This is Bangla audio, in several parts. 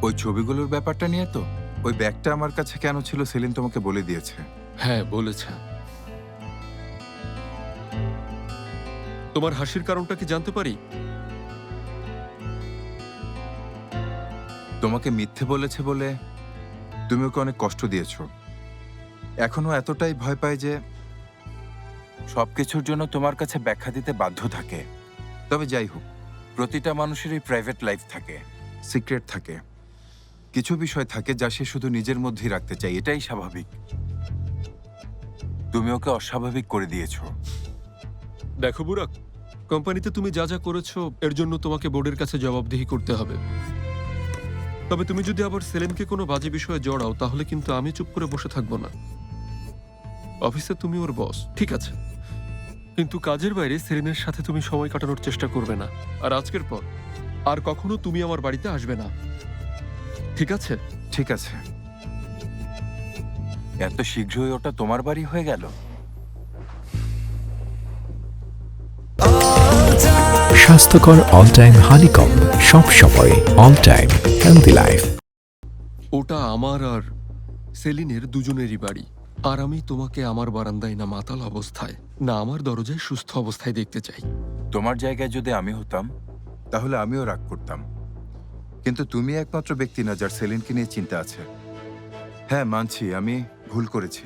ওই ছবিগুলোর ব্যাপারটা নিয়ে তো? ওই ব্যাগটা আমার কাছে কেন ছিল সেলিন তোমাকে বলে দিয়েছে? হ্যাঁ, বলেছে। তোমার হাসির কারণটা কি জানতে পারি? তোমাকে মিথ্যে বলেছে বলে তুমি ওকে অনেক কষ্ট দিয়েছো। এখনো এতটাই ভয় পায় যে সবকিছুর জন্য তোমার কাছে ব্যাখ্যা দিতে বাধ্য থাকে। তবে যাই হোক, প্রতিটা মানুষেরই প্রাইভেট লাইফ থাকে, সিক্রেট থাকে, কিছু বিষয় থাকে যা সে শুধু নিজের মধ্যেই রাখতে চায়। এটাই স্বাভাবিক। তুমি ওকে অস্বাভাবিক করে দিয়েছো। দেখো বুরাক, কোম্পানিতে তুমি যা যা করেছো এর জন্য তোমাকে বোর্ডের কাছে জবাবদিহি করতে হবে। তবে তুমি যদি আবার সেলেনকে কোনো বাজে বিষয়ে জড়াও তাহলে কিন্তু আমি চুপ করে বসে থাকবো না। অফিসে তুমি ওর বস, ঠিক আছে, কিন্তু কাজের বাইরে সেলেনের সাথে তুমি সময় কাটানোর চেষ্টা করবে না। আর আজকের পর আর কখনো তুমি আমার বাড়িতে আসবে না, ঠিক আছে? ঠিক আছে। এত শীঘ্রই ওটা তোমার বাড়ি হয়ে গেল? স্বাস্থ্যকর অল টাইম হানিকম, সব সময় অল টাইম হেলদি লাইফ। ওটা আমার আর সেলিনের দুজনেরই বাড়ি, আর আমি তোমাকে আমার বারান্দায় না মাতাল অবস্থায় না আমার দরজায় সুস্থ অবস্থায় দেখতে চাই। তোমার জায়গায় যদি আমি হতাম তাহলে আমিও রাগ করতাম। কিন্তু তুমি একমাত্র ব্যক্তি না যার সেলিনকে নিয়ে চিন্তা আছে। হ্যাঁ, মানছি আমি ভুল করেছি,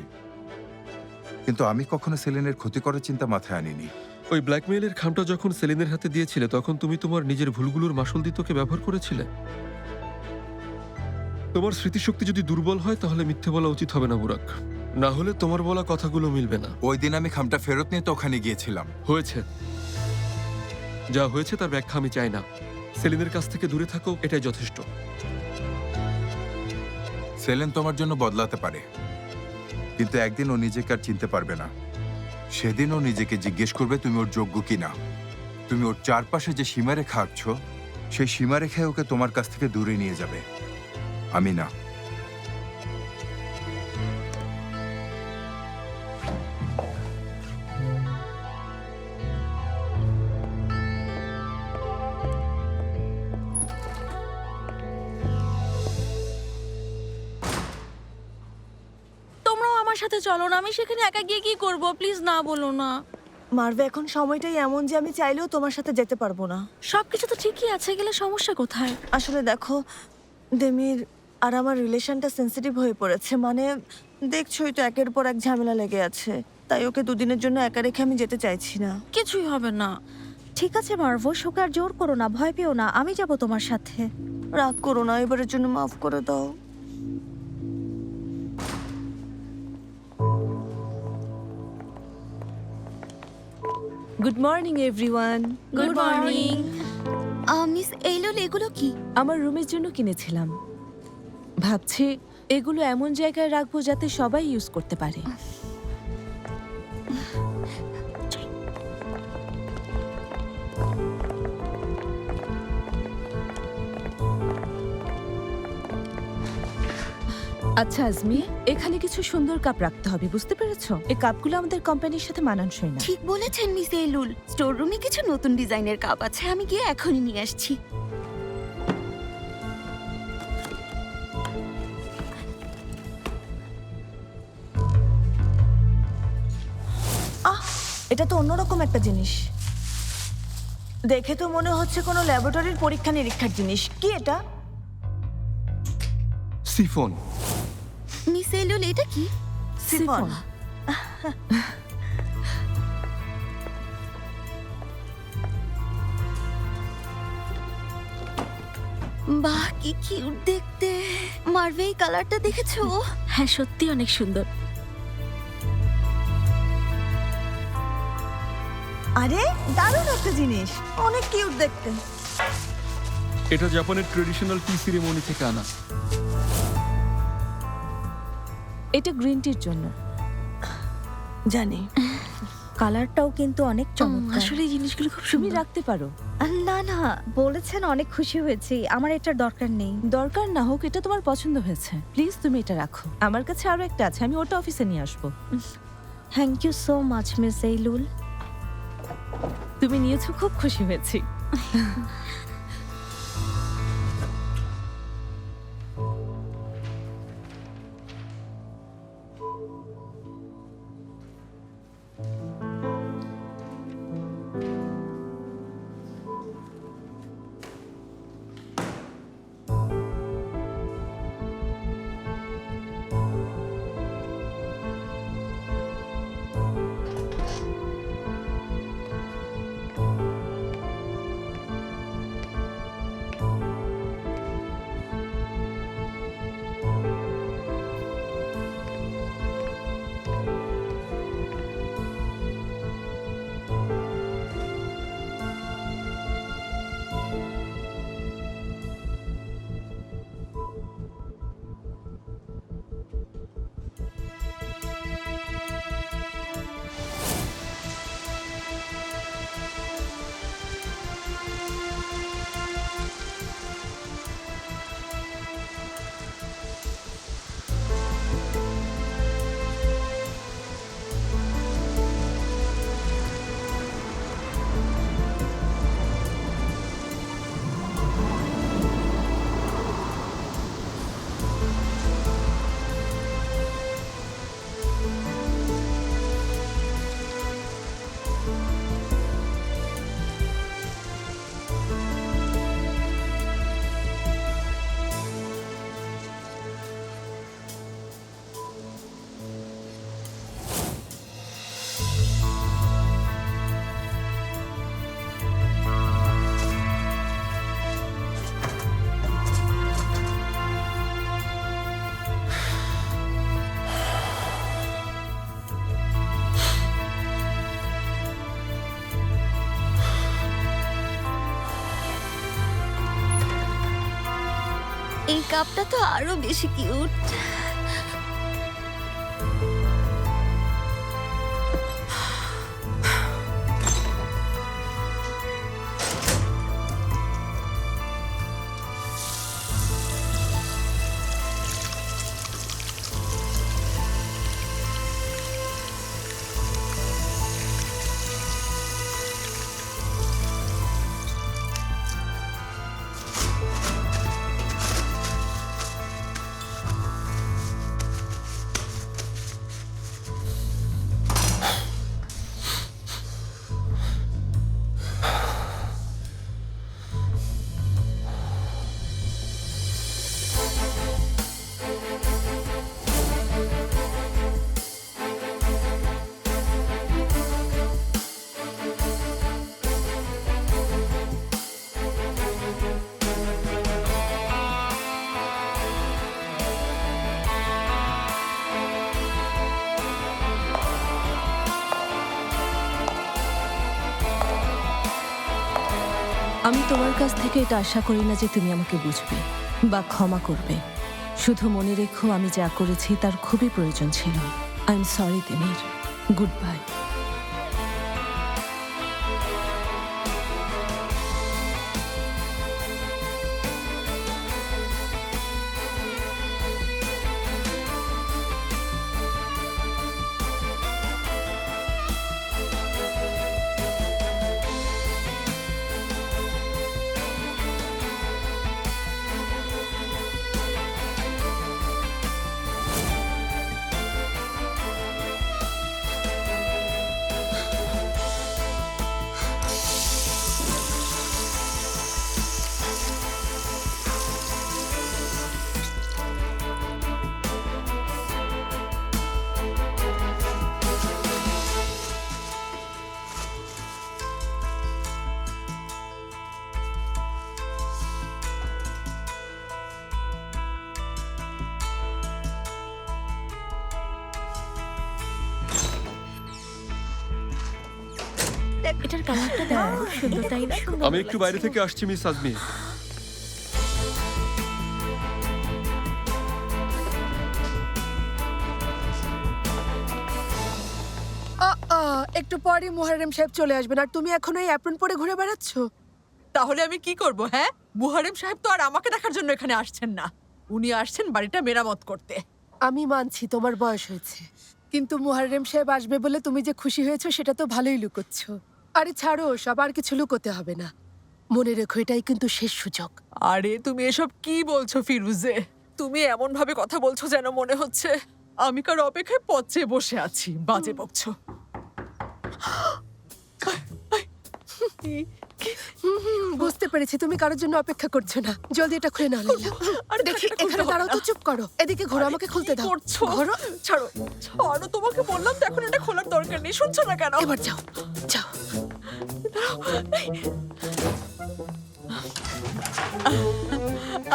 কিন্তু আমি কখনো সেলিনের ক্ষতি করার চিন্তা মাথায় আনিনি। ওই ব্ল্যাকমেইলের খামটা যখন সেলিনের হাতে দিয়েছিলে তখন তুমি তোমার নিজের ভুলগুলোর মাসুল দিয়ে তোকে ব্যবহার করেছিলে। তোমার স্মৃতিশক্তি যদি দুর্বল হয় তাহলে মিথ্যে বলা উচিত হবে না বুরাক, না হলে তোমার বলা কথাগুলো মিলবে না। ওই দিন আমি খামটা ফেরত নিয়ে তো ওখানে গিয়েছিলাম। হয়েছে, যা হয়েছে তার ব্যাখ্যা আমি চাই না। সেলিনের কাছ থেকে দূরে থাকো, এটাই যথেষ্ট। সেলিন তোমার জন্য বদলাতে পারে, কিন্তু একদিন ও নিজেকে আর চিনতে পারবে না। সেদিন ও নিজেকে জিজ্ঞেস করবে তুমি ওর যোগ্য কিনা। তুমি ওর চারপাশে যে সীমারেখা আঁকছো সেই সীমারেখায় ওকে তোমার কাছ থেকে দূরে নিয়ে যাবে, আমি না। তোমরাও আমার সাথে চলো না, আমি সেখানে একা গিয়ে কি করব? প্লিজ না বলো না। মারবে, এখন সময়টাই এমন যে আমি চাইলেও তোমার সাথে যেতে পারবো না। সবকিছু তো ঠিকই আছে, গেলে সমস্যা কোথায়? আসলে দেখো, দেমির আর আমার রিলেশনটা সেন্সিটিভ হয়ে পড়েছে। মানে দেখছোই তো, একের পর এক ঝামেলা লেগে আছে। তাই ওকে দুদিনের জন্য একা রেখে আমি যেতে চাইছি না। কিছুই হবে না। ঠিক আছে মার্ভো, শোকে আর জোর করো না, ভয় পেও না, আমি যাব তোমার সাথে। রাগ করো না, এবারের জন্য মাফ করে দাও। Good morning everyone. Good morning. Miss এইলোল, এগুলো কি? আমার রুমের জন্য কিনেছিলাম। ভাবছি এগুলো এমন জায়গায় রাখবো যাতে সবাই ইউজ করতে পারে। আচ্ছা আজমি, এখানে কিছু সুন্দর কাপ রাখতে হবে, বুঝতে পেরেছো? এই কাপগুলো আমাদের কোম্পানির সাথে মানানসই না। ঠিক বলেছেন মিস এইলুল, স্টোর রুমে কিছু নতুন ডিজাইনের কাপ আছে, আমি গিয়ে এখনই নিয়ে আসছি। এটা তো অন্যরকম একটা জিনিস। দেখে তো মনে হচ্ছে কোনো ল্যাবরেটরির পরীক্ষা নিরীক্ষার জিনিস। কি এটা? সিফন। মিস এইলুল, এটা কি? সিফন। বাহ, কি কিউট দেখতে। মার্ভে, এই কালারটা দেখেছো? হ্যাঁ, সত্যি অনেক সুন্দর। আরে দারুণ একটা জিনিস, অনেক কিউট দেখতে। এটা জাপানের ট্রেডিশনাল টি সিরিমনি থেকে আনা। এটা গ্রিন টির জন্য। জানি। কালারটাও কিন্তু অনেক চমৎকার। আসলে এই জিনিসগুলো খুব তুমি সুন্দর। রাখতে পারো। না না, বলেছেন, অনেক খুশি হয়েছি, আমার এটার দরকার নেই। দরকার না হোক, এটা তোমার পছন্দ হয়েছে, প্লিজ তুমি এটা রাখো। আমার কাছে আরো একটা আছে, আমি ওটা অফিসে নিয়ে আসবো। Thank you so much miss এইলুল। তুমি নিয়েছো, খুব খুশি হয়েছি। এই কাপটা তো আরো বেশি কিউট। আমি তোমার কাছ থেকে এটা আশা করি না যে তুমি আমাকে বুঝবে বা ক্ষমা করবে। শুধু মনে রেখো আমি যা করেছি তার খুবই প্রয়োজন ছিল। I am sorry Timir. Good bye. এটার কালারটা দাও, সুন্দর তাই না? আমি একটু বাইরে থেকে আসছি মিস আজমি। একটু পরে মুহাররম সাহেব চলে আসবেন আর তুমি এখন এই অ্যাপ্রন পরে ঘুরে বেড়াচ্ছ। তাহলে আমি কি করব? হ্যাঁ, মুহাররম সাহেব তো আর আমাকে দেখার জন্য এখানে আসছেন না, উনি আসছেন বাড়িটা মেরামত করতে। আমি মানছি তোমার বয়স হয়েছে, কিন্তু মুহাররম সাহেব আসবে বলে তুমি যে খুশি হয়েছো সেটা তো ভালোই লুকোচ্ছ। আরে ছাড়ো, সবার কিছু লুকোতে হবে না। মনে রেখো এটাই কিন্তু শেষ সুযোগ। আরে তুমি এসব কি বলছো ফিরুজে? তুমি এমন ভাবে কথা বলছো যেন মনে হচ্ছে আমি কার অপেক্ষায় পথে বসে আছি। বাজে বকছো। বুঝতে পেরেছি তুমি কারোর জন্য অপেক্ষা করছো না। জলদি এটা খুলে নাও লাইলা। আরে দেখি এটা খুলতে এখানে হবে দাঁড়াও তো, না। চুপ করো। এদিকে ঘোরো, আমাকে খুলতে কি দাও। করছো? ঘোরো। ছাড়ো ছাড়ো, তোমাকে বললাম তো এখন এটা খোলার দরকার নেই, শুনছো না কেন? এবার যাও যাও।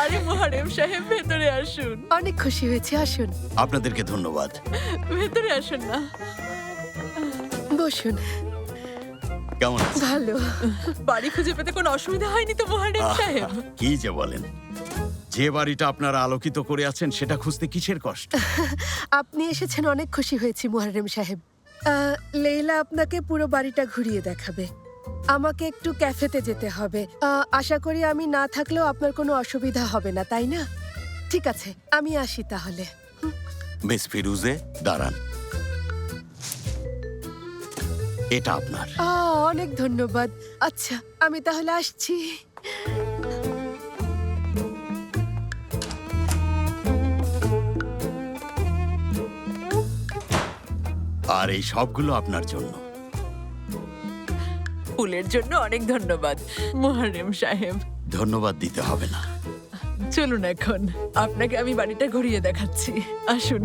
আরে মুহাররম সাহেব ভেতরে আসুন, অনেক খুশি হয়েছে, আসুন আপনাদেরকে ধন্যবাদ। ভেতরে আসুন না। বসুন। কেমন আছেন? ভালো। বাড়ি খুঁজে পেতে কোনো অসুবিধা হয়নি তো মুহাররম সাহেব? কি যে বলেন, যে বাড়িটা আপনারা আলোকিত করে আছেন সেটা খুঁজতে কিসের কষ্ট। আপনি এসেছেন অনেক খুশি হয়েছি মুহাররম সাহেব। লেইলা আপনাকে পুরো বাড়িটা ঘুরিয়ে দেখাবে। আমাকে একটু ক্যাফেতে যেতে হবে। আশা করি আমি না থাকলেও আপনার কোনো অসুবিধা হবে না, তাই না? ঠিক আছে, আমি আসি তাহলে। মিস ফিরুজে, দাঁড়ান, এটা আপনার। অনেক ধন্যবাদ। আচ্ছা, আমি তাহলে আসছি। আর এই সবগুলো আপনার জন্য। ফুলের জন্য অনেক ধন্যবাদ মুহাররম সাহেব। ধন্যবাদ দিতে হবে না। চলুন এখন আপনাকে আমি বাড়িটা ঘুরিয়ে দেখাচ্ছি, আসুন।